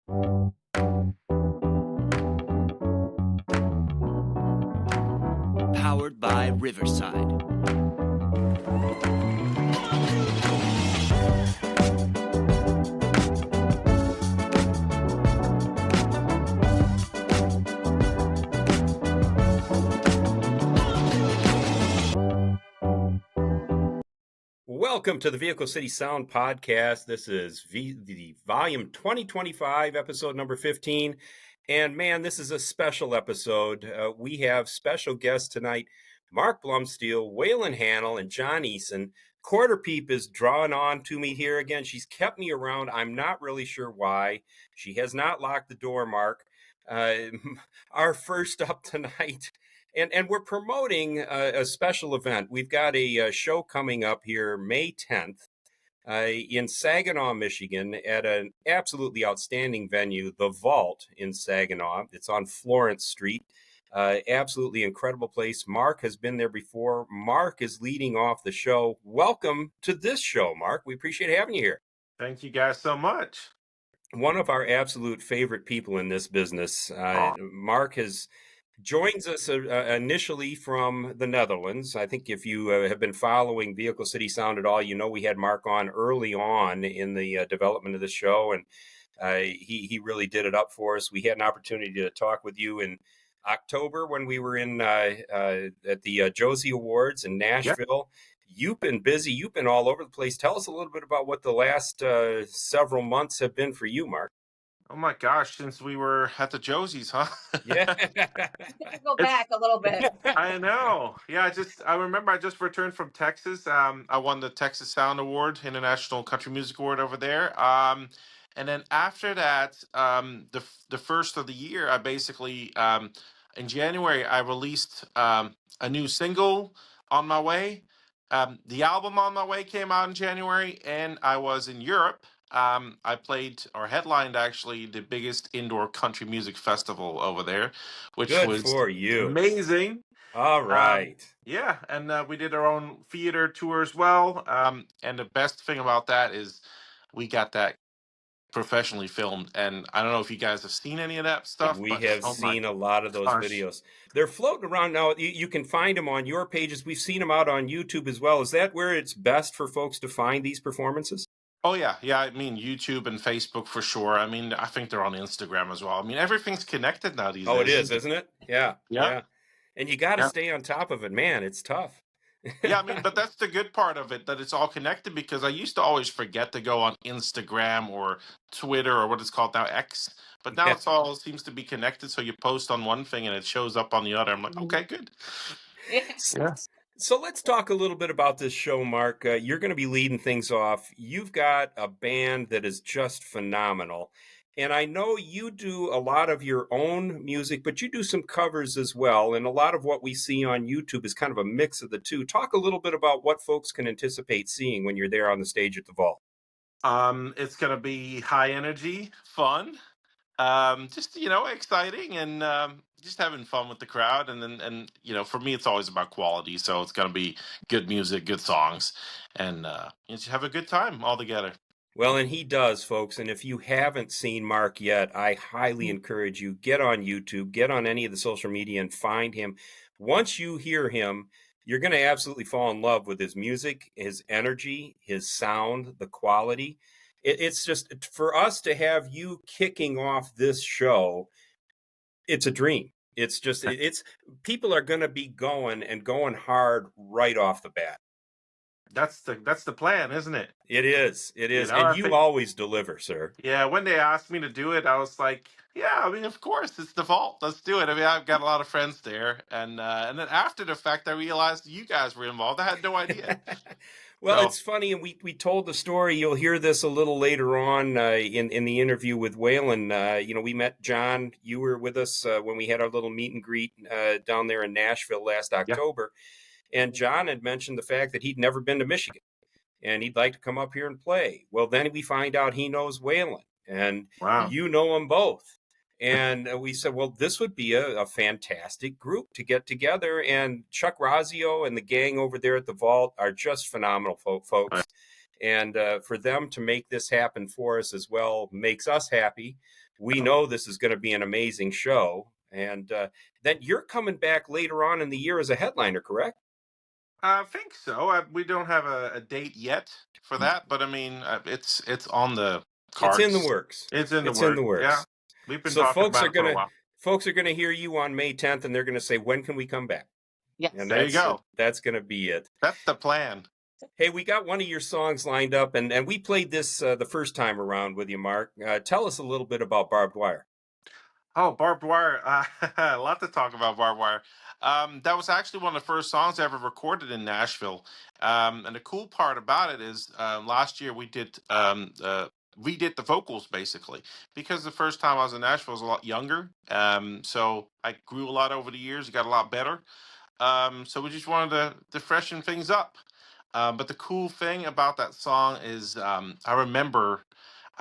Powered by Riverside. Welcome to the Vehicle City Sound Podcast. This is the volume 2025, episode number 15. And man, this is a special episode. We have special guests tonight, Mark Blomsteel, Waylon Hannell, and John Eason. Quarter Peep is drawing on to me here again. She's kept me around. I'm not really sure why. She has not locked the door, Mark. Our first up tonight. And we're promoting a special event. We've got a show coming up here May 10th in Saginaw, Michigan, at an absolutely outstanding venue, The Vault in Saginaw. It's on Florence Street. Absolutely incredible place. Mark has been there before. Mark is leading off the show. Welcome to this show, Mark. We appreciate having you here. Thank you guys so much. One of our absolute favorite people in this business. Mark joins us initially from the Netherlands. I think if you have been following Vehicle City Sound at all, you know we had Mark on early on in the development of the show, and he really did it up for us. We had an opportunity to talk with you in October when we were in at the Josie Awards in Nashville. Yep. You've been busy. You've been all over the place. Tell us a little bit about what the last several months have been for you, Mark. Oh my gosh, since we were at the Josies, huh? Yeah. Go back a little bit. I know. Yeah, I remember I just returned from Texas. I won the Texas Sound Award, International Country Music Award over there. And then after that, the first of the year, I basically, in January, I released a new single, On My Way. The album On My Way came out in January, and I was in Europe. I played or headlined actually the biggest indoor country music festival over there, which was for you. Amazing. All right. Yeah, and we did our own theater tour as well. And the best thing about that is we got that professionally filmed, and I don't know if you guys have seen any of that stuff. We have seen a lot of those videos. They're floating around now. You can find them on your pages. We've seen them out on YouTube as well. Is that where it's best for folks to find these performances? Oh, yeah. Yeah, I mean, YouTube and Facebook for sure. I mean, I think they're on Instagram as well. I mean, everything's connected now these days. Oh, it is, isn't it? Yeah. Yeah. And you got to stay on top of it. Man, it's tough. Yeah, I mean, but that's the good part of it, that it's all connected, because I used to always forget to go on Instagram or Twitter or what it's called now, X. But now it's all seems to be connected. So you post on one thing and it shows up on the other. I'm like, okay, good. Yeah. So let's talk a little bit about this show, Mark. You're going to be leading things off. You've got a band that is just phenomenal. And I know you do a lot of your own music, but you do some covers as well. And a lot of what we see on YouTube is kind of a mix of the two. Talk a little bit about what folks can anticipate seeing when you're there on the stage at the Vault. It's going to be high energy, fun, just, exciting, and just having fun with the crowd. And for me, it's always about quality. So it's going to be good music, good songs, and just have a good time all together. Well, and he does, folks. And if you haven't seen Mark yet, I highly encourage you, get on YouTube, get on any of the social media and find him. Once you hear him, you're going to absolutely fall in love with his music, his energy, his sound, the quality. It's just, for us to have you kicking off this show, it's a dream. It's just, people are going to be going hard right off the bat. That's the plan, isn't it? It is. And you always deliver, sir. Yeah, when they asked me to do it, I was like, yeah, I mean, of course, it's the Vault. Let's do it. I mean, I've got a lot of friends there. And then after the fact, I realized you guys were involved. I had no idea. Well, it's funny, and we told the story. You'll hear this a little later on in the interview with Waylon. We met John. You were with us when we had our little meet and greet down there in Nashville last October. Yeah. And John had mentioned the fact that he'd never been to Michigan and he'd like to come up here and play. Well, then we find out he knows Waylon, and you know them both. And we said, well, this would be a fantastic group to get together. And Chuck Razio and the gang over there at the Vault are just phenomenal folks. And for them to make this happen for us as well makes us happy. We know this is going to be an amazing show. And then you're coming back later on in the year as a headliner, correct? I think so. We don't have a date yet for that, but I mean, it's on the cards. It's in the works. It's in the It's works. in the works. Yeah, we've been So talking folks about are it for a gonna while. folks are gonna hear you on May 10th, and they're gonna say, "When can we come back?" Yes. And There you go. That's gonna be it. That's the plan. Hey, we got one of your songs lined up, and we played this the first time around with you, Mark. Tell us a little bit about Barbed Wire. Oh, barbed wire. A lot to talk about barbed wire. That was actually one of the first songs I ever recorded in Nashville. And the cool part about it is last year we did redid the vocals basically because the first time I was in Nashville I was a lot younger. So I grew a lot over the years, got a lot better. So we just wanted to freshen things up. But the cool thing about that song is I remember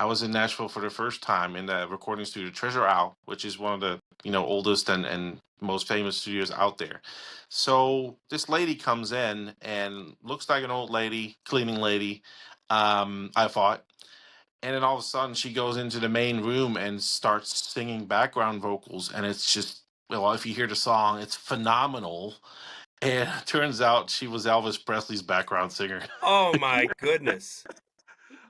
I was in Nashville for the first time in the recording studio, Treasure Owl, which is one of the oldest and most famous studios out there. So this lady comes in and looks like an old lady, cleaning lady, I thought. And then all of a sudden she goes into the main room and starts singing background vocals. And it's just, well, if you hear the song, it's phenomenal. And it turns out she was Elvis Presley's background singer. Oh my goodness!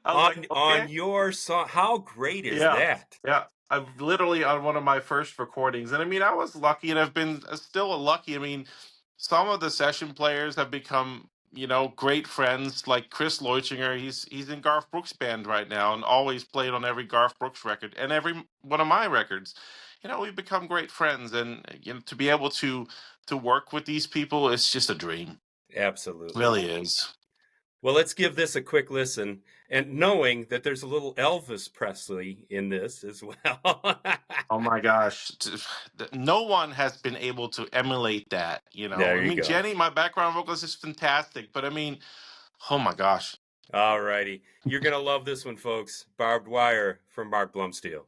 I was like, On okay. your song, how great is Yeah, that? yeah. I've literally on one of my first recordings, and I mean, I was lucky, and I've been still lucky. I mean, some of the session players have become, great friends. Like Chris Leutchinger, he's in Garth Brooks' band right now, and always played on every Garth Brooks record and every one of my records. We've become great friends, and to be able to work with these people, it's just a dream. Absolutely, Really is. Well, let's give this a quick listen, and knowing that there's a little Elvis Presley in this as well. Oh my gosh. No one has been able to emulate that, There I you mean, go. Jenny, my background vocalist, is fantastic, but I mean, oh my gosh. All righty. You're going to love this one, folks. Barbed Wire from Mark Blomsteel.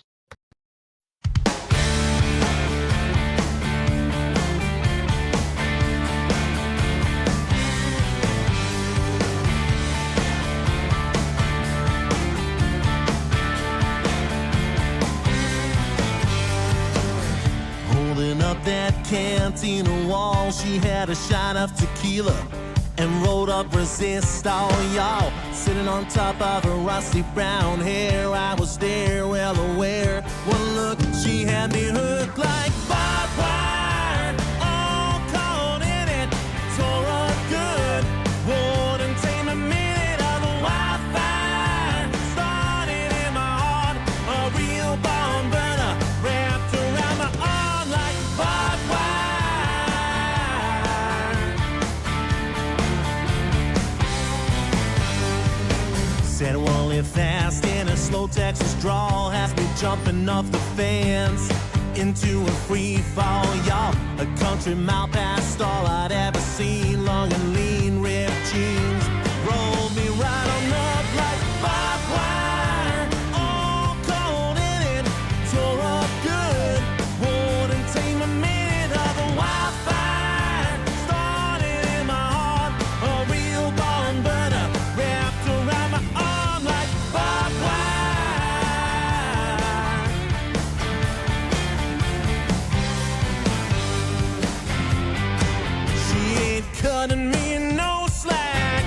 Holding up that cantina wall, she had a shot of tequila and rolled up resist all y'all. Sitting on top of her rusty brown hair, I was there, well aware. One look, she had me hooked like barbed wire, all caught in it, tore up good. Wouldn't take a minute of a wildfire, started in my heart, a real bomb burner, wrapped around my arm like barbed wire. Said won't live fast in a slow Texas drawl, has me jumping off the fence into a free fall, y'all. A country mile past all I'd ever seen, long and lean, ripped jeans, rolled me right on up like barbed wire, all cold in it, tore up good. Wouldn't take a minute of a wildfire, started in my heart, a real barn burner, wrapped around my arm like barbed wire. She ain't cutting me no slack.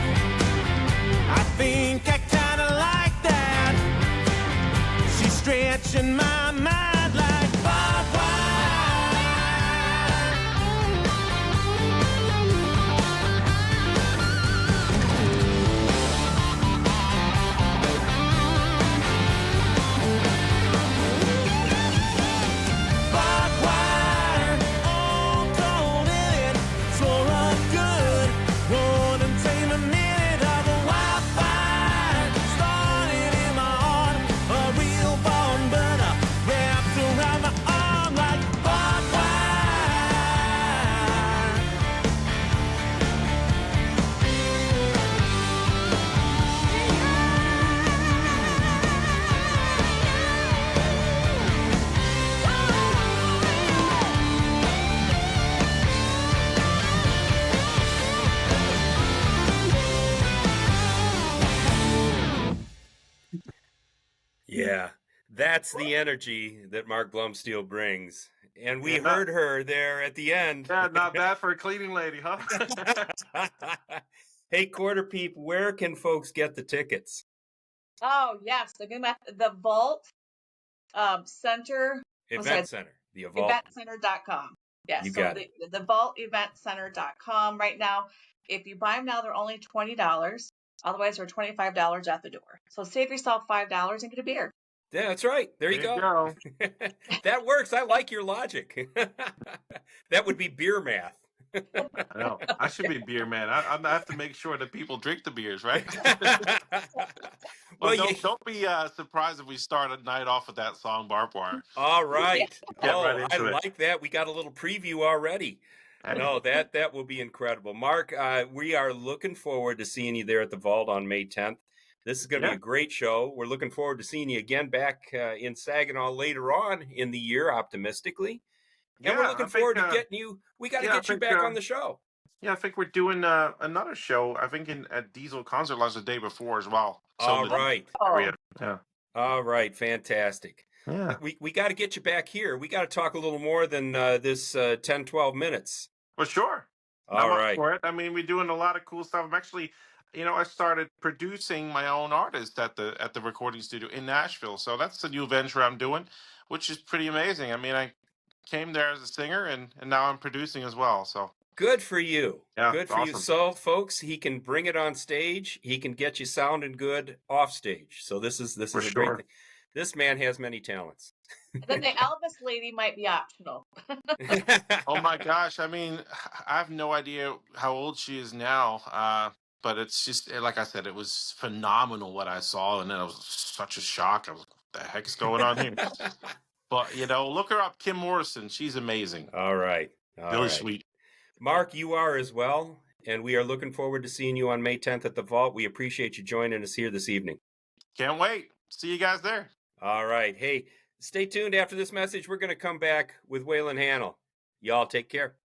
I think I kinda like that. She's stretching my mind like barbed wire. Barbed wire, all cold in it, tore up good. Wouldn't take a minute of a wildfire, started in my heart, a real barn burner, wrapped That's the energy that Mark Blomsteel brings. And we Yeah. heard her there at the end. Yeah, not bad for a cleaning lady, huh? Hey, Quarter Peep, where can folks get the tickets? Oh, yes. They're going to the Vault Center. Event Center. The Vault. Eventcenter.com. Yes. You So got it. the Vault Eventcenter.com right now. If you buy them now, they're only $20. Otherwise, they're $25 at the door. So save yourself $5 and get a beer. Yeah, that's right. There you go. That works. I like your logic. That would be beer math. I know. I should be beer man. I have to make sure that people drink the beers, right? Well, don't be surprised if we start a night off with that song, Barbed Wire. All right. Right I like that. We got a little preview already. No, that will be incredible. Mark, we are looking forward to seeing you there at the Vault on May 10th. This is going to be a great show. We're looking forward to seeing you again back in Saginaw later on in the year, optimistically. And we're looking forward to getting you. We got to get you back on the show. Yeah, I think we're doing another show, I think at Diesel Concert Lounge the day before as well. All right. Yeah. All right. Fantastic. Yeah. We got to get you back here. We got to talk a little more than this 10, 12 minutes. Well, sure. All right. Up for it. I mean, we're doing a lot of cool stuff. I'm actually, I started producing my own artist at the recording studio in Nashville. So that's a new venture I'm doing, which is pretty amazing. I mean, I came there as a singer and now I'm producing as well. So good for you. Yeah, good for you. So, folks, he can bring it on stage. He can get you sounding good off stage. So this is a great thing. This man has many talents. And then the Elvis lady might be optional. Oh my gosh. I mean, I have no idea how old she is now. But it's just, like I said, it was phenomenal what I saw. And then it was such a shock. I was, what the heck's going on here? But, look her up, Kim Morrison. She's amazing. All right. Really sweet. Mark, you are as well. And we are looking forward to seeing you on May 10th at the Vault. We appreciate you joining us here this evening. Can't wait. See you guys there. All right. Hey, stay tuned. After this message, we're going to come back with Waylon Hannell. Y'all take care.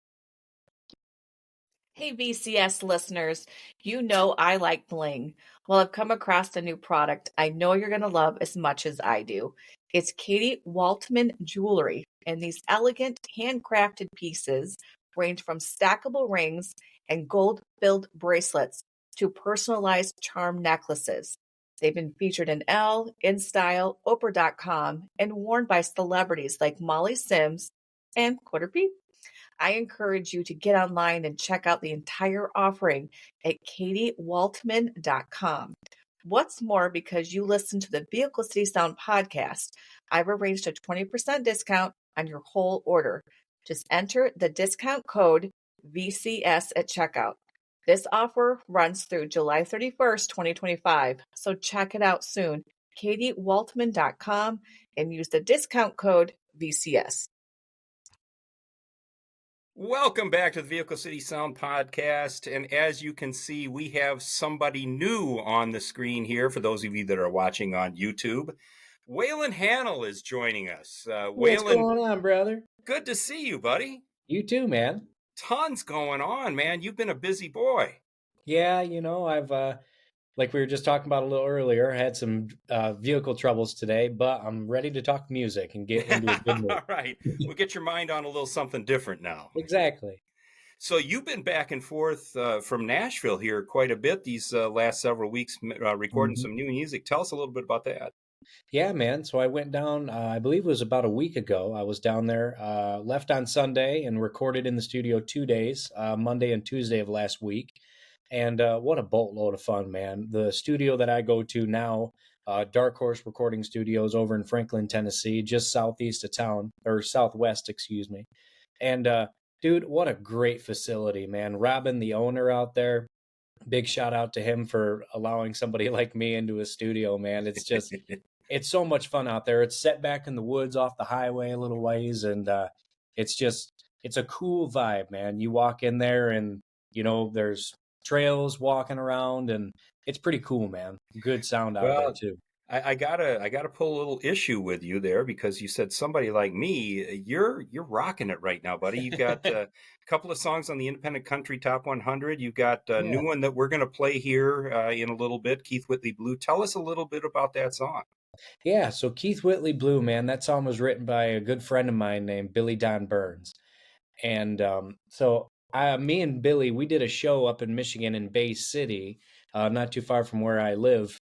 Hey, VCS listeners, you know I like bling. Well, I've come across a new product I know you're going to love as much as I do. It's Katie Waltman Jewelry, and these elegant handcrafted pieces range from stackable rings and gold-filled bracelets to personalized charm necklaces. They've been featured in Elle, InStyle, Oprah.com, and worn by celebrities like Molly Sims and Quarter Peep. I encourage you to get online and check out the entire offering at katiewaltman.com. What's more, because you listen to the Vehicle City Sound podcast, I've arranged a 20% discount on your whole order. Just enter the discount code VCS at checkout. This offer runs through July 31st, 2025, so check it out soon. katiewaltman.com and use the discount code VCS. Welcome back to the Vehicle City Sound podcast. And as you can see, we have somebody new on the screen here for those of you that are watching on YouTube. Waylon Hannell is joining us. What's going on, brother? Good to see you, buddy. You too, man. Tons going on, man. You've been a busy boy. Yeah, I've, like we were just talking about a little earlier, had some vehicle troubles today, but I'm ready to talk music and get into a good mood. All right. We'll get your mind on a little something different now. Exactly. So you've been back and forth from Nashville here quite a bit these last several weeks, recording some new music. Tell us a little bit about that. Yeah, man. So I went down, I believe it was about a week ago. I was down there, left on Sunday and recorded in the studio 2 days, Monday and Tuesday of last week. And what a boatload of fun, man. The studio that I go to now, Dark Horse Recording Studios over in Franklin, Tennessee, just southeast of town, or southwest, excuse me. And dude, what a great facility, man. Robin, the owner out there, big shout out to him for allowing somebody like me into his studio, man. It's just, it's so much fun out there. It's set back in the woods off the highway a little ways. And it's a cool vibe, man. You walk in there and, there's trails walking around and it's pretty cool, man. Good sound out there too. I gotta pull a little issue with you there because you said somebody like me. You're rocking it right now, buddy. You've got a couple of songs on the Independent Country Top 100. You've got a new one that we're gonna play here in a little bit, Keith Whitley Blue. Tell us a little bit about that song. Yeah, so Keith Whitley Blue, man, that song was written by a good friend of mine named Billy Don Burns. And me and Billy, we did a show up in Michigan in Bay City, not too far from where I live,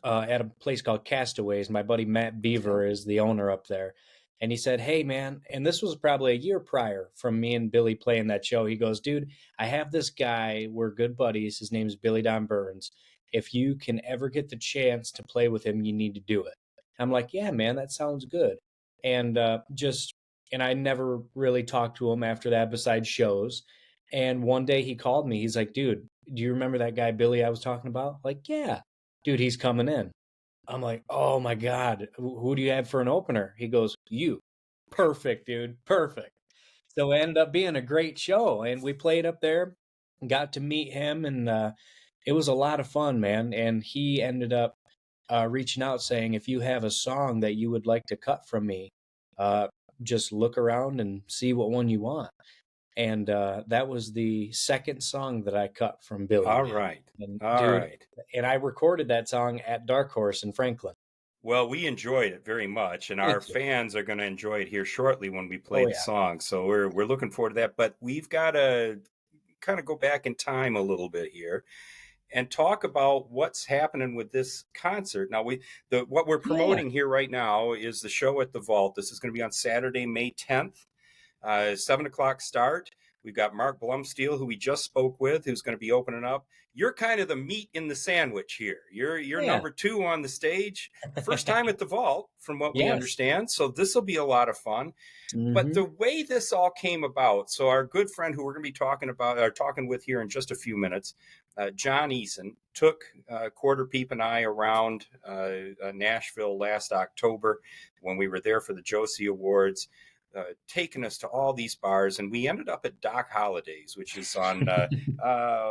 at a place called Castaways. My buddy Matt Beaver is the owner up there. And he said, "Hey, man," and this was probably a year prior from me and Billy playing that show. He goes, "Dude, I have this guy. We're good buddies. His name's Billy Don Burns. If you can ever get the chance to play with him, you need to do it." I'm like, "Yeah, man, that sounds good." And and I never really talked to him after that besides shows. And one day he called me. He's like, "Dude, do you remember that guy Billy I was talking about?" Like, "Yeah." "Dude, he's coming in." I'm like, "Oh my God, who do you have for an opener?" He goes, "You." Perfect, dude. Perfect. So it ended up being a great show. And we played up there, got to meet him, and it was a lot of fun, man. And he ended up reaching out saying, "If you have a song that you would like to cut from me, uh, just look around and see what one you want." And that was the second song that I cut from Billy. All right. And All dude, right. and I recorded that song at Dark Horse in Franklin. Well, we enjoyed it very much, and our Thank you. fans are going to enjoy it here shortly when we play Oh, the yeah. song. So we're looking forward to that. But we've got to kind of go back in time a little bit here and talk about what's happening with this concert. Now, what we're promoting here right now is the show at the Vault. This is going to be on Saturday, May 10th, 7 o'clock start. We've got Mark Blomsteel, who we just spoke with, who's going to be opening up. You're kind of the meat in the sandwich here. You're Yeah. number 2 on the stage. First time at the Vault, from what we Yes. understand. So this will be a lot of fun. But the way this all came about, so our good friend who we're going to be talking with here in just a few minutes, John Eason, took Quarter Peep and I around Nashville last October when we were there for the Josie Awards, taking us to all these bars, and we ended up at Doc Holliday's, which is on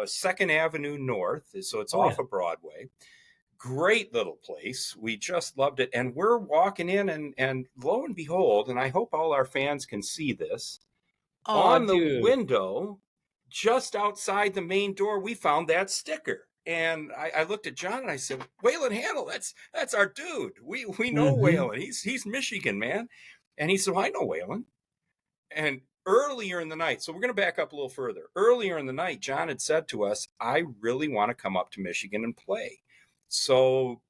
2nd Avenue North, so it's off of Broadway. Great little place. We just loved it. And we're walking in, and lo and behold, and I hope all our fans can see this, on the window, just outside the main door, we found that sticker. And I looked at John and I said, "Waylon Handel, that's our dude. We know Waylon. He's Michigan, man." And he said, "Well, I know Waylon." And earlier in the night, so we're going to back up a little further. Earlier in the night, John had said to us, "I really want to come up to Michigan and play." So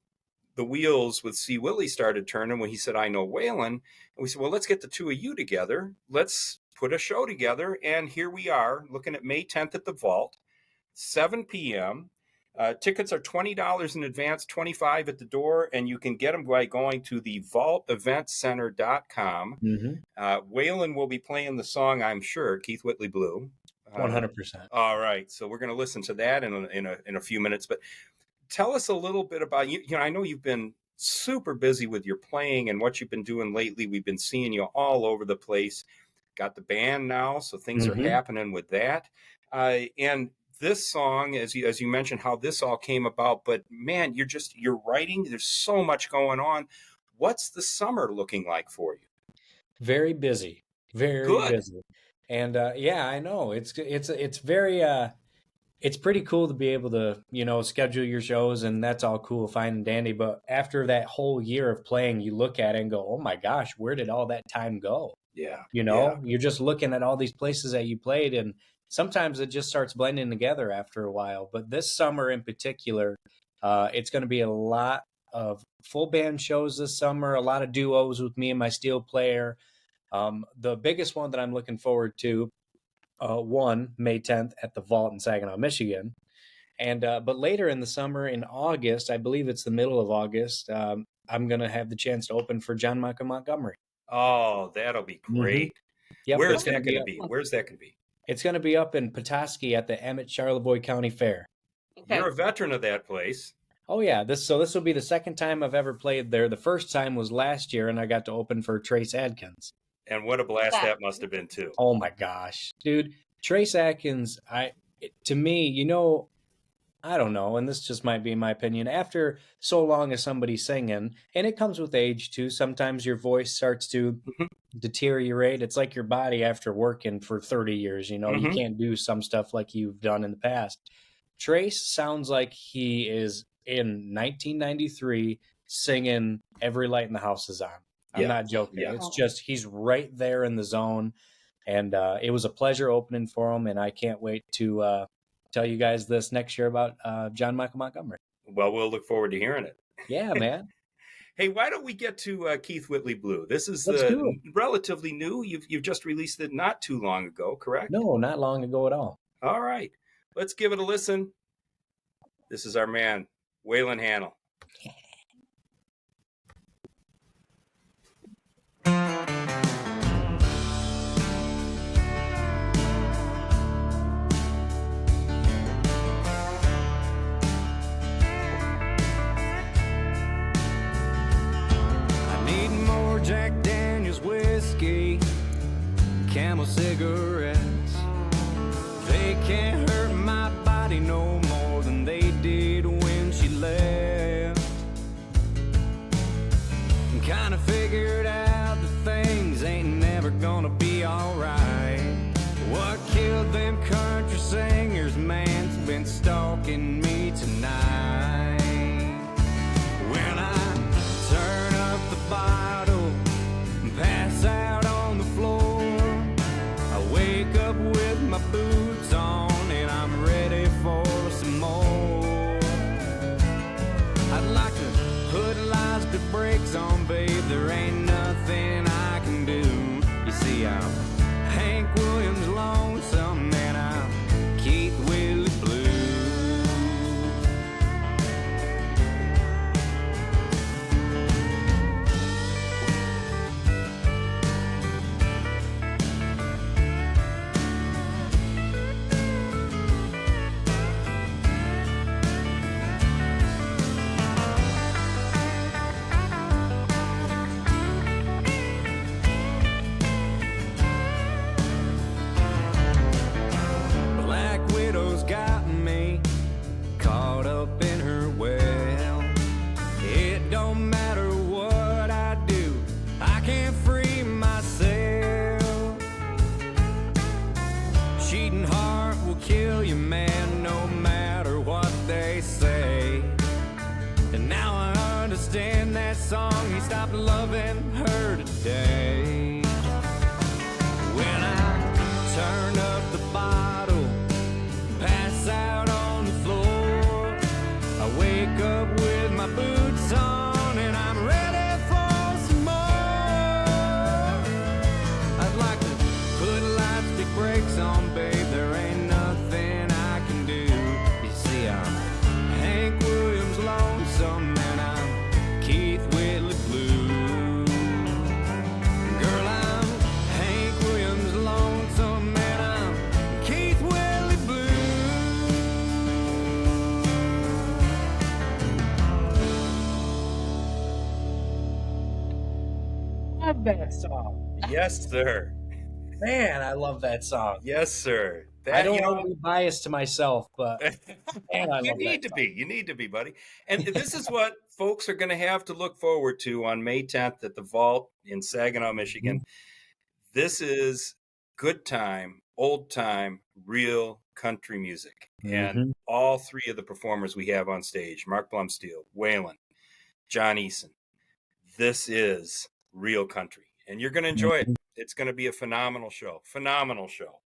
the wheels with C. Willie started turning when he said, "I know Waylon." And we said, "Well, let's get the two of you together. Let's put a show together." And here we are, looking at May 10th at the Vault, 7 p.m. Tickets are $20 in advance, $25 at the door, and you can get them by going to the vaulteventcenter.com. Waylon will be playing the song, I'm sure, Keith Whitley Blue. 100%. All right, so we're going to listen to that in a few minutes. But tell us a little bit about you. You know, I know you've been super busy with your playing and what you've been doing lately. We've been seeing you all over the place. Got the band now, so things are happening with that. And this song, as you mentioned, how this all came about, but man, you're writing. There's so much going on. What's the summer looking like for you? Very busy, very busy, and yeah, I know it's very it's pretty cool to be able to schedule your shows, and that's all cool, fine and dandy. But after that whole year of playing, you look at it and go, "Oh my gosh, where did all that time go?" Yeah, you're just looking at all these places that you played, and sometimes it just starts blending together after a while. But this summer in particular, it's going to be a lot of full band shows this summer, a lot of duos with me and my steel player. The biggest one that I'm looking forward to, May 10th at the Vault in Saginaw, Michigan. And but later in the summer, in August, I believe it's the middle of August, I'm going to have the chance to open for John Michael Montgomery. Oh, that'll be great. Yep, Where's that going to be? Where's that going to be? It's going to be up in Petoskey at the Emmett Charlevoix County Fair. Okay. You're a veteran of that place. Oh, yeah. This will be the second time I've ever played there. The first time was last year, and I got to open for Trace Adkins. And what a blast that must have been, too. Oh, my gosh. Dude, Trace Adkins, to me, I don't know, and this just might be my opinion, after so long as somebody singing, and it comes with age, too, sometimes your voice starts to deteriorate. It's like your body after working for 30 years, you can't do some stuff like you've done in the past. Trace sounds like he is in 1993 singing "Every Light in the House Is On." I'm Yeah. not joking. Yeah. It's just he's right there in the zone, and it was a pleasure opening for him. And I can't wait to tell you guys this next year about John Michael Montgomery. Well, we'll look forward to hearing it. Yeah, man. Hey, why don't we get to Keith Whitley Blue? This is Let's do it. relatively new. You've just released it not too long ago, correct? No, not long ago at all. All right. Let's give it a listen. This is our man, Waylon Hannell. I need more Jack Daniels whiskey, Camel cigarettes. They can't hurt my body no more than they did when she left. Kinda figured out that things ain't never gonna be alright. What killed them country singers, man's been stalking me tonight. When I turn up the bottle and pass out on the floor, I wake up with my boots on and I'm ready for some more. I'd like to put lots of brakes on, babe, there ain't nothing I can do. You see, I'm Hank Williams lonesome and I'm Keith Whitley blue. Black Widow's got me caught up in her well. It don't matter what I do, I can't free myself. Cheating heart will kill you, man, no matter what they say. And now I understand that song, he stopped loving her today. When I turn up the bottle, pass out on the floor, I wake up with my boots on and I'm ready for some more. I'd like to put lightstick brakes on, babe, there ain't nothing I can do. You see, I'm Hank Williams lonesome and I'm Keith Whitley blue. Girl, I'm Hank Williams lonesome and I'm Keith Whitley blue. Love that song. Yes, sir. Man, I love that song. Yes, sir. I don't want to be biased to myself, but man, I you love need that to song. be. You need to be, buddy. And this is what folks are going to have to look forward to on May 10th at the Vault in Saginaw, Michigan. This is good time, old time, real country music. And all three of the performers we have on stage, Mark Blomsteel, Waylon, John Eason, this is real country. And you're going to enjoy it. It's going to be a phenomenal show. Phenomenal show.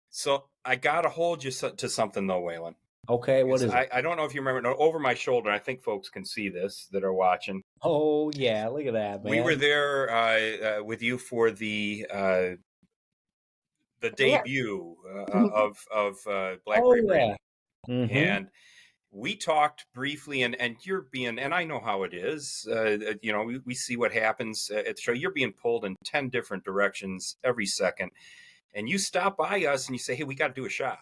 So I got to hold you to something, though, Waylon. Okay, what is it? I don't know if you remember. No, over my shoulder, I think folks can see this that are watching. Oh, yeah, look at that, man. We were there with you for the debut of Blackberry Brady. And we talked briefly, and you're being, and I know how it is, we see what happens at the show. You're being pulled in 10 different directions every second. And you stop by us and you say, hey, we got to do a shot.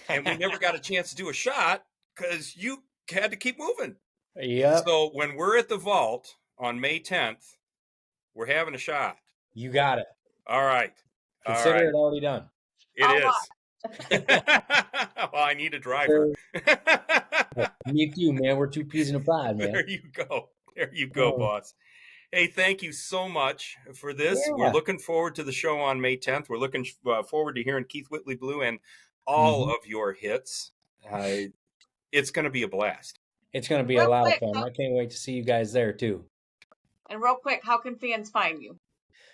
And we never got a chance to do a shot because you had to keep moving. Yeah. So when we're at the Vault on May 10th, we're having a shot. You got it. All right. Consider it already done. It is. Well, I need a driver. Me too, man. We're two peas in a pod, man. There you go. There you go, boss. Hey, thank you so much for this. Yeah. We're looking forward to the show on May 10th. We're looking forward to hearing Keith Whitley Blue and all of your hits. It's going to be a blast. It's going to be a Real lot of quick, fun. I can't wait to see you guys there too. how can fans find you?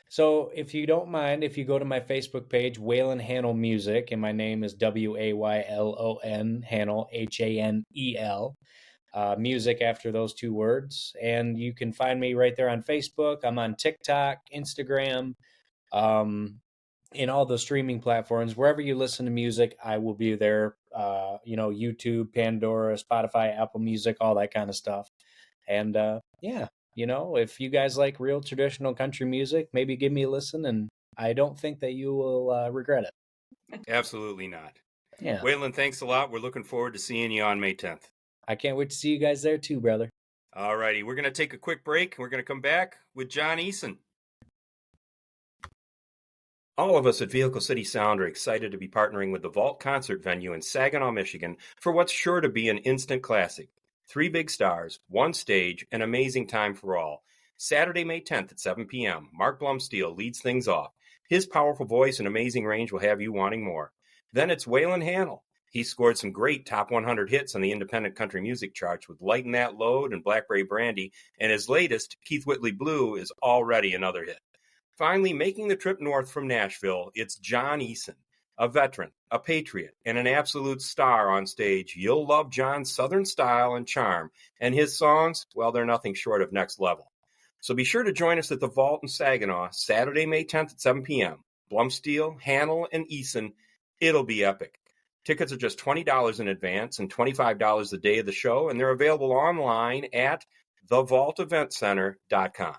So, if you don't mind, if you go to my Facebook page, Waylon Hanel Music, and my name is Waylon Hanel, Hanel, music after those two words. And you can find me right there on Facebook. I'm on TikTok, Instagram, in all the streaming platforms. Wherever you listen to music, I will be there. YouTube, Pandora, Spotify, Apple Music, all that kind of stuff. And yeah, if you guys like real traditional country music, maybe give me a listen, and I don't think that you will regret it. Absolutely not. Yeah. Waylon, thanks a lot. We're looking forward to seeing you on May 10th. I can't wait to see you guys there too, brother. All righty. We're going to take a quick break. We're going to come back with John Eason. All of us at Vehicle City Sound are excited to be partnering with the Vault Concert Venue in Saginaw, Michigan for what's sure to be an instant classic. 3 big stars, 1 stage, an amazing time for all. Saturday, May 10th at 7 p.m., Mark Blomsteel leads things off. His powerful voice and amazing range will have you wanting more. Then it's Waylon Hanel. He scored some great top 100 hits on the independent country music charts with Lighten That Load and Blackberry Brandy, and his latest, Keith Whitley Blue, is already another hit. Finally, making the trip north from Nashville, it's John Eason, a veteran, a patriot, and an absolute star on stage. You'll love John's southern style and charm, and his songs, well, they're nothing short of next level. So be sure to join us at the Vault in Saginaw, Saturday, May 10th at 7 p.m. Blomsteel, Hanel, and Eason. It'll be epic. Tickets are just $20 in advance and $25 the day of the show, and they're available online at thevaulteventcenter.com.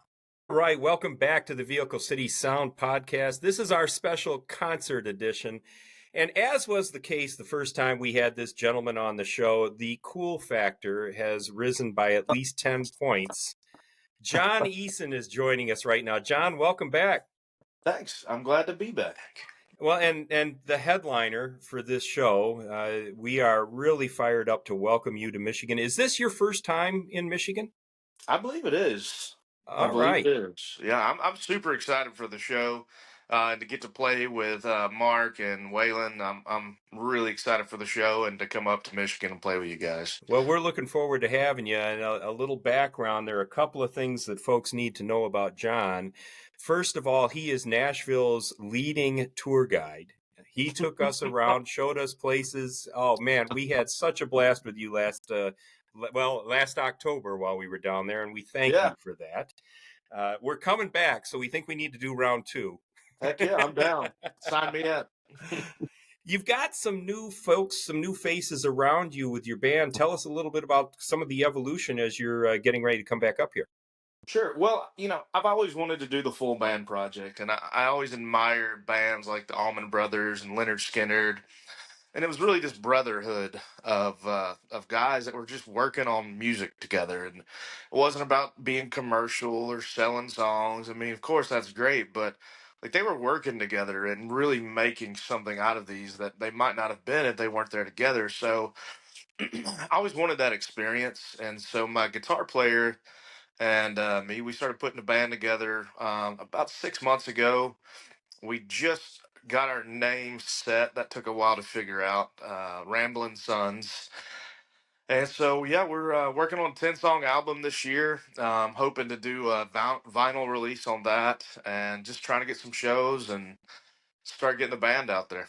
All right, welcome back to the Vehicle City Sound Podcast. This is our special concert edition. And as was the case the first time we had this gentleman on the show, the cool factor has risen by at least 10 points. John Eason is joining us right now. John, welcome back. Thanks. I'm glad to be back. Well, and the headliner for this show, we are really fired up to welcome you to Michigan. Is this your first time in Michigan? I believe it is. All right. It is. Yeah, I'm super excited for the show and to get to play with Mark and Waylon. I'm really excited for the show and to come up to Michigan and play with you guys. Well, we're looking forward to having you. And a little background, there are a couple of things that folks need to know about John. First of all, he is Nashville's leading tour guide. He took us around, showed us places. Oh, man, we had such a blast with you last October while we were down there, and we thank you for that. We're coming back, so we think we need to do round 2. Heck yeah, I'm down. Sign me up. You've got some new folks, some new faces around you with your band. Tell us a little bit about some of the evolution as you're getting ready to come back up here. Sure. Well, I've always wanted to do the full band project, and I always admired bands like the Allman Brothers and Leonard Skinner. And it was really this brotherhood of guys that were just working on music together, and it wasn't about being commercial or selling songs. I mean, of course that's great, but like they were working together and really making something out of these that they might not have been if they weren't there together. So I always wanted that experience, and so my guitar player and me, we started putting a band together about 6 months ago. We just got our name set. That took a while to figure out. Ramblin' Sons. And so, yeah, we're working on a 10-song album this year. Hoping to do a vinyl release on that and just trying to get some shows and start getting the band out there.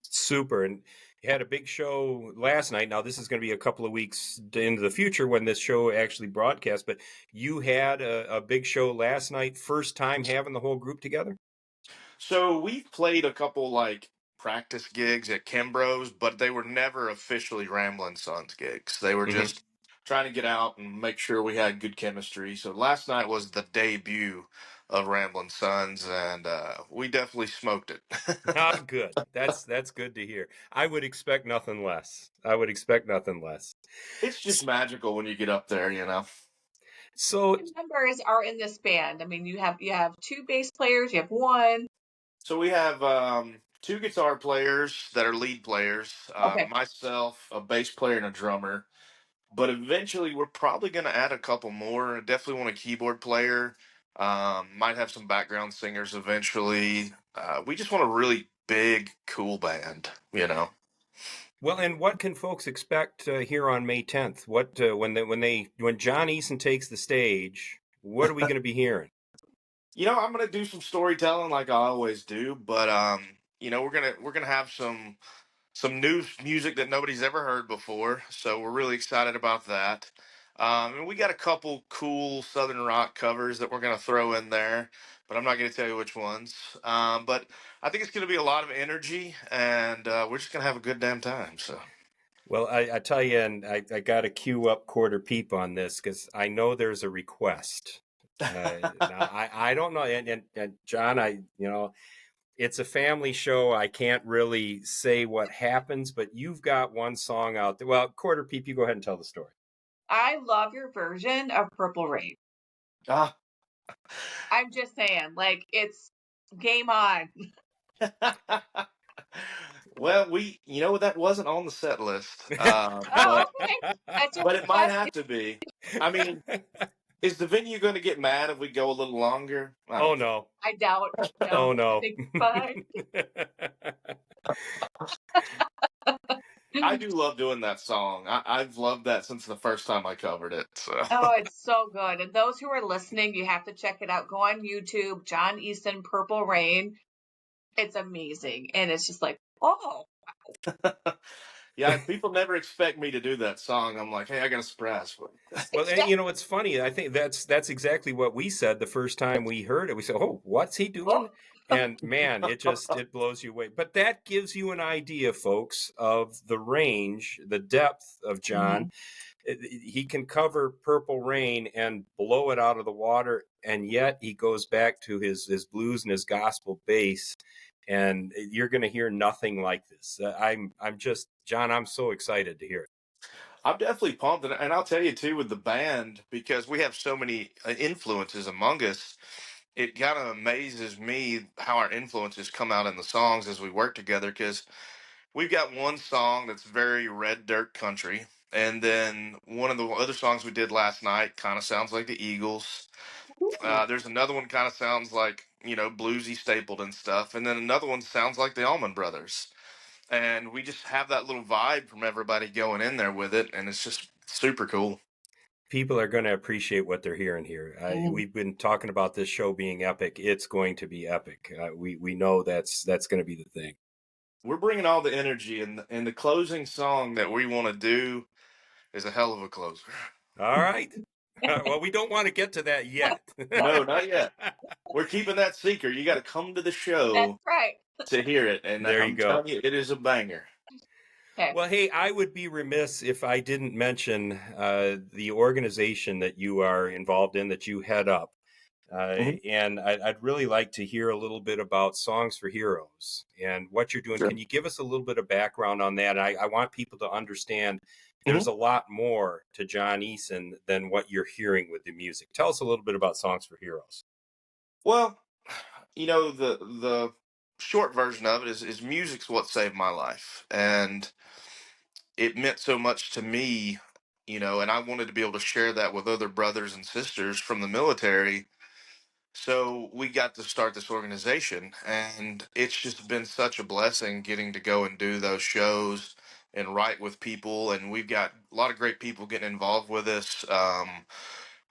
Super. And you had a big show last night. Now, this is going to be a couple of weeks into the future when this show actually broadcasts, but you had a big show last night. First time having the whole group together? So we've played a couple like practice gigs at Kimbro's, but they were never officially Ramblin' Sons gigs. They were just trying to get out and make sure we had good chemistry. So last night was the debut of Ramblin' Sons, and we definitely smoked it. Good. That's good to hear. I would expect nothing less. It's just magical when you get up there, So What members are in this band? I mean, you have 2 bass players, you have 1. So we have 2 guitar players that are lead players, Okay. myself, a bass player, and a drummer. But eventually, we're probably going to add a couple more. I definitely want a keyboard player. Might have some background singers eventually. We just want a really big, cool band. Well, and what can folks expect here on May 10th? What when John Eason takes the stage, what are we going to be hearing? I'm gonna do some storytelling like I always do, but we're gonna have some new music that nobody's ever heard before. So we're really excited about that. And we got a couple cool Southern rock covers that we're going to throw in there, but I'm not going to tell you which ones. But I think it's going to be a lot of energy, and we're just going to have a good damn time. So. Well, I tell you, and I got to cue up Quarter Peep on this because I know there's a request. Now I don't know, and John, it's a family show. I can't really say what happens, but you've got one song out there. Well, Quarter Peep, you go ahead and tell the story. I love your version of Purple Rain. Ah. I'm just saying, like, it's game on. Well, that wasn't on the set list, Oh, okay. That's just but a it might question. have to be. I mean, is the venue going to get mad if we go a little longer? I Oh don't think. no. I doubt. Oh No, I no. think it's fine. I do love doing that song. I've loved that since the first time I covered it. So. Oh, it's so good. And those who are listening, you have to check it out. Go on YouTube, John Easton, Purple Rain. It's amazing. And it's just like, oh, Yeah, people never expect me to do that song. I'm like, hey, I got a surprise for you. Well, and exactly. it's funny. I think that's exactly what we said the first time we heard it. We said, "Oh, what's he Oh, doing?" And man, it blows you away. But that gives you an idea, folks, of the range, the depth of John. mhm. He can cover Purple Rain and blow it out of the water, and yet he goes back to his blues and his gospel bass, and you're going to hear nothing like this. I'm just John. I'm so excited to hear it. I'm definitely pumped, and I'll tell you too with the band because we have so many influences among us. It kind of amazes me how our influences come out in the songs as we work together. Because we've got one song that's very red dirt country, and then one of the other songs we did last night kind of sounds like the Eagles. Ooh. There's another one kind of sounds like bluesy Stapleton stuff, and then another one sounds like the Allman Brothers. And we just have that little vibe from everybody going in there with it, and it's just super cool. People are going to appreciate what they're hearing here. Mhm. We've been talking about this show being epic. It's going to be epic. We know that's going to be the thing. We're bringing all the energy, and the closing song that we want to do is a hell of a closer. All right. Well, we don't want to get to that yet. No, not yet. We're keeping that secret. You got to come to the That's show right. to hear it, and There you I'm go. telling you, it is a banger. Okay. Well, hey, I would be remiss if I didn't mention the organization that you are involved in, that you head up. Mhm. And I'd really like to hear a little bit about Songs for Heroes and what you're doing. Sure. Can you give us a little bit of background on that? I want people to understand there's Mhm. a lot more to John Eason than what you're hearing with the music. Tell us a little bit about Songs for Heroes. Well, the short version of it is music's what saved my life, and it meant so much to me, and I wanted to be able to share that with other brothers and sisters from the military. So we got to start this organization, and it's just been such a blessing getting to go and do those shows and write with people. And we've got a lot of great people getting involved with us.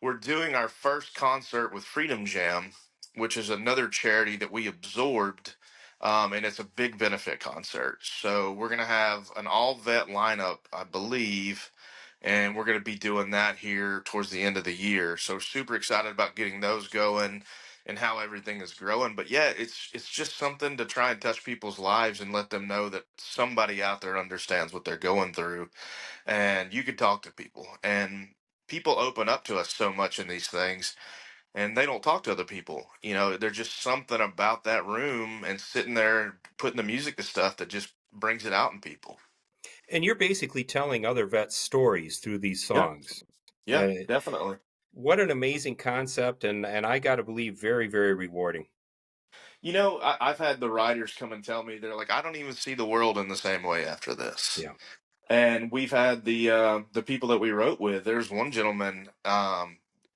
We're doing our first concert with Freedom Jam, which is another charity that we absorbed. And it's a big benefit concert. So we're going to have an all vet lineup, I believe. And we're going to be doing that here towards the end of the year. So super excited about getting those going and how everything is growing. But yeah, it's just something to try and touch people's lives and let them know that somebody out there understands what they're going through, and you can talk to people, and people open up to us so much in these things, and they don't talk to other people. There's just something about that room and sitting there putting the music to stuff that just brings it out in people. And you're basically telling other vets stories through these Yeah. songs. Yeah, definitely. What an amazing concept, and I got to believe very, very rewarding. I've had the writers come and tell me, they're like, I don't even see the world in the same way after this. Yeah. And we've had the people that we wrote with. There's one gentleman,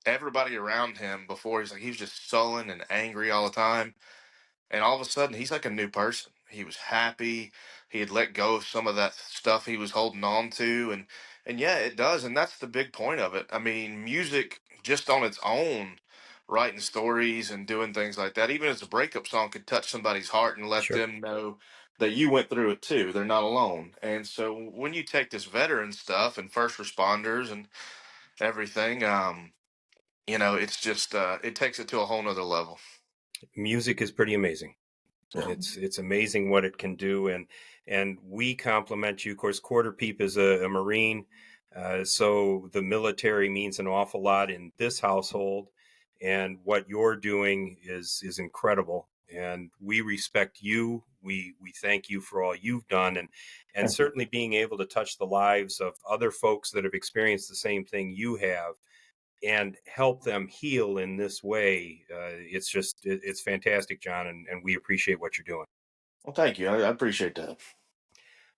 everybody around him before, he was just sullen and angry all the time, and all of a sudden he's like a new person. He was happy. He had let go of some of that stuff he was holding on to, and yeah, it does, and that's the big point of it. I mean, music just on its own, writing stories and doing things like that, even as a breakup song, could touch somebody's heart and let Sure. them know that you went through it too. They're not alone. And so when you take this veteran stuff and first responders and everything, it's just it takes it to a whole nother level. Music is pretty amazing. Yeah. It's amazing what it can do, and we compliment you. Of course, Quarter Peep is a Marine, so the military means an awful lot in this household, and what you're doing is incredible. And we respect you. We thank you for all you've done, and certainly being able to touch the lives of other folks that have experienced the same thing you have, and help them heal in this way. It's fantastic, John, and we appreciate what you're doing. Well, thank you. I appreciate that.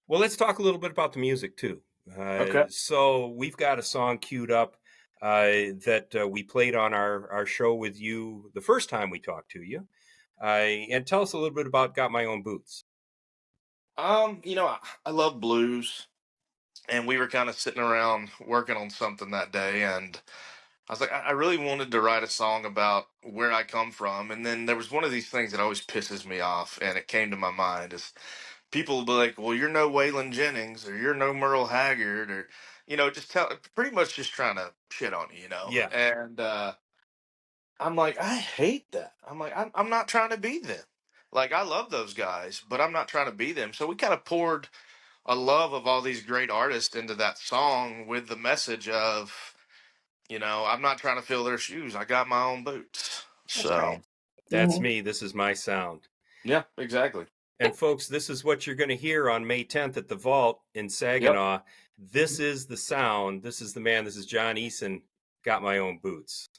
Well, let's talk a little bit about the music too. Okay. So we've got a song queued up that we played on our show with you the first time we talked to you. And tell us a little bit about Got My Own Boots. I love blues, and we were kind of sitting around working on something that day, and I was like, I really wanted to write a song about where I come from. And then there was one of these things that always pisses me off, and it came to my mind is people will be like, well, you're no Waylon Jennings, or you're no Merle Haggard, or, just pretty much just trying to shit on you, Yeah. And I'm like, I hate that. I'm like, I'm not trying to be them. Like, I love those guys, but I'm not trying to be them. So we kind of poured a love of all these great artists into that song with the message of, I'm not trying to fill their shoes. I got my own boots. So That's me. This is my sound. yeah, exactly. And folks, this is what you're going to hear on May 10th at the Vault in Saginaw. This is the sound. This is the man. This is John Eason. Got My Own Boots.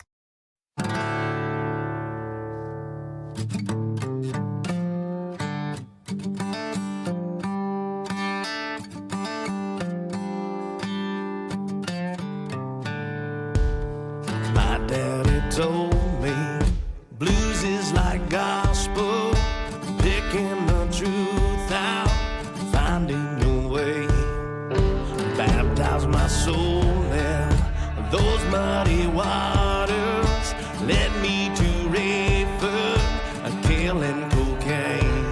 My daddy told me blues is like gospel, picking the truth out, finding your way. Baptize my soul in those muddy waters, led me to Rayford, killing cocaine.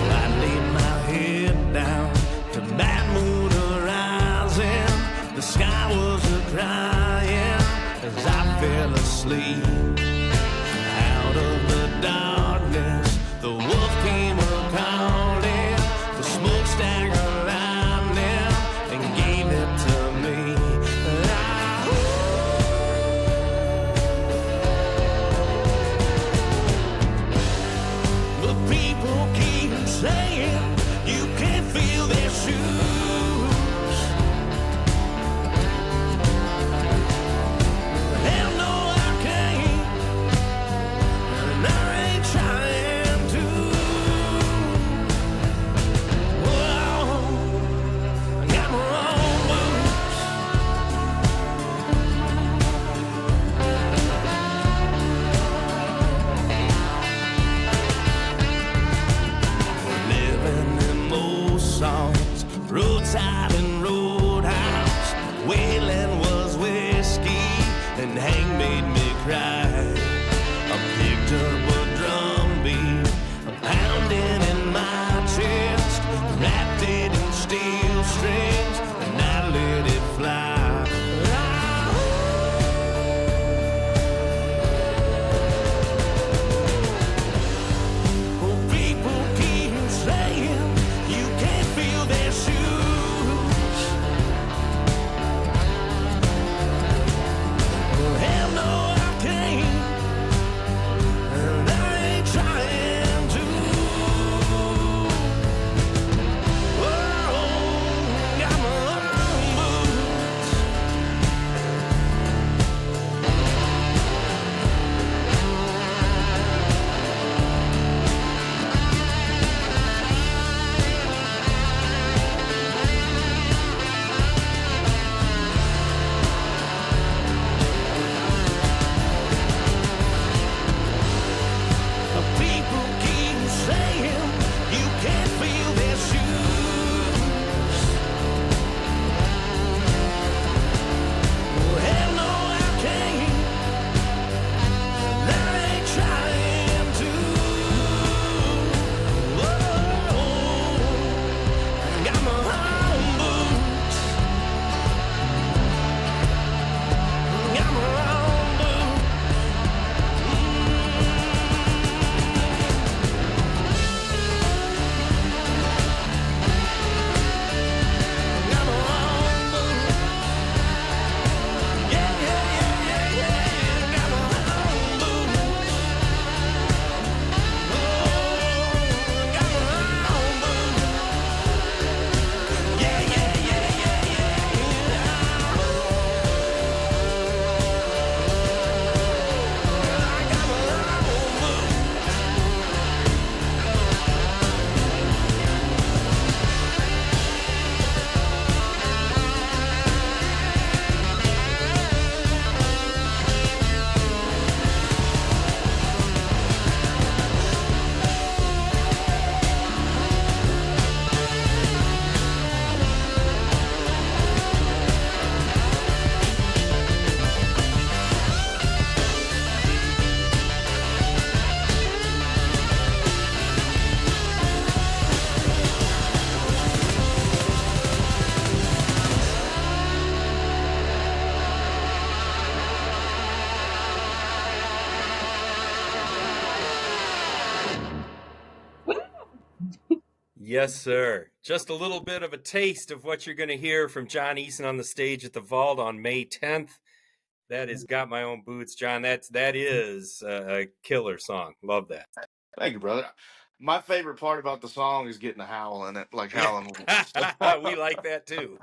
I laid my head down to that moon arising. The sky was a-crying as I fell asleep. Out of the darkness, the wolf came a-calling. The smokestack of lightning and gave it to me. But people keep saying you can't feel their shoes. Hell no, I can't, and I ain't trying to. Whoa, I got my own boots. Living in those songs, roadside and roadhouse. Waylon was whiskey, and Hank made me cry. I picked up a drum beat, pounding in my chest, wrapped it in steel strings, and I let it fly. Oh, people keep saying you can't feel their shoes. Yes, sir. Just a little bit of a taste of what you're going to hear from John Eason on the stage at the Vault on May 10th. That is Got My Own Boots, John. That is a killer song. Love that. Thank you, brother. My favorite part about the song is getting a howl in it, like howling. We like that too.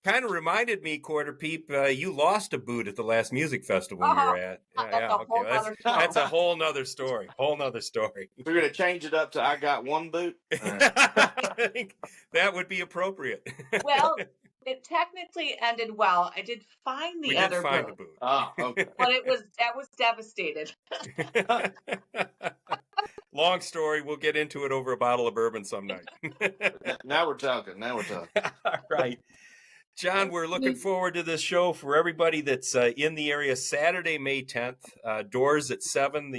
Kind of reminded me, Quarter Peep, you lost a boot at the last music festival we were at. That's a whole Okay. other story. That's a whole nother story. Whole nother story. We're gonna change it up to "I Got One Boot." I think that would be appropriate. Well, it technically ended well. I did find the we other did find boot, a boot. Oh, okay. but I was devastated. Long story. We'll get into it over a bottle of bourbon some night. Now we're talking. All right. John, we're looking forward to this show for everybody that's in the area. Saturday, May 10th. Doors at 7.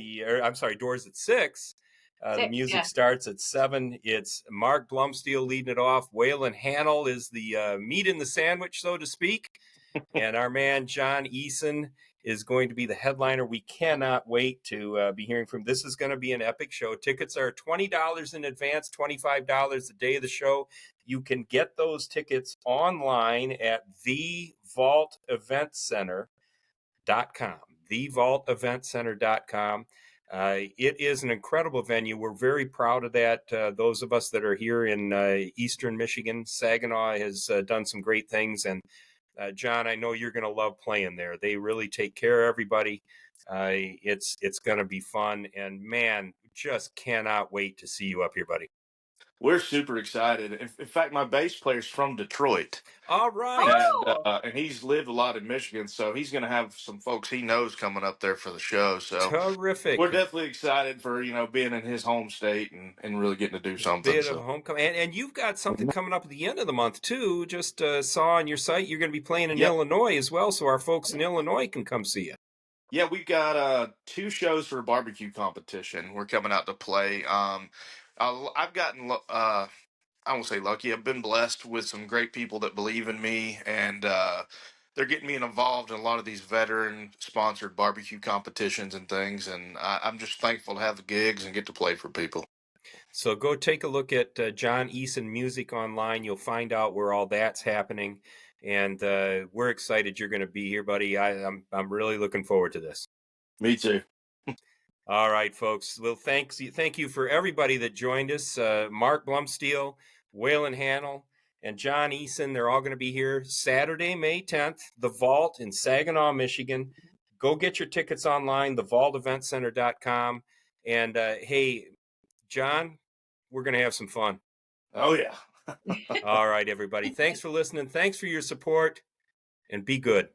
Doors at 6. The music starts at 7. It's Mark Blomsteel leading it off. Waylon Hannell is the meat in the sandwich, so to speak. And our man, John Eason, is going to be the headliner. We cannot wait to be hearing from. This is going to be an epic show. Tickets are $20 in advance, $25 the day of the show. You can get those tickets online at thevaulteventcenter.com. Thevaulteventcenter.com. It is an incredible venue. We're very proud of that. Those of us that are here in Eastern Michigan, Saginaw has done some great things. And John, I know you're going to love playing there. They really take care of everybody. It's going to be fun. And man, just cannot wait to see you up here, buddy. We're super excited. In fact, my bass player's from Detroit. All right. And he's lived a lot in Michigan, so he's going to have some folks he knows coming up there for the show. So terrific. We're definitely excited for, being in his home state and really getting to do something. Bit of homecoming. And you've got something coming up at the end of the month, too. Just saw on your site you're going to be playing in Illinois as well, so our folks in Illinois can come see you. Yeah, we've got 2 shows for a barbecue competition. We're coming out to play. I've gotten, I won't say lucky, I've been blessed with some great people that believe in me, and they're getting me involved in a lot of these veteran-sponsored barbecue competitions and things, and I'm just thankful to have the gigs and get to play for people. So go take a look at John Eason Music online. You'll find out where all that's happening, and we're excited you're going to be here, buddy. I'm really looking forward to this. Me too. All right, folks. Well, thank you for everybody that joined us. Mark Blomsteel, Waylon Hannell, and John Eason. They're all going to be here Saturday, May 10th, The Vault in Saginaw, Michigan. Go get your tickets online, thevaulteventcenter.com. And hey, John, we're going to have some fun. Oh, yeah. All right, everybody. Thanks for listening. Thanks for your support, and be good.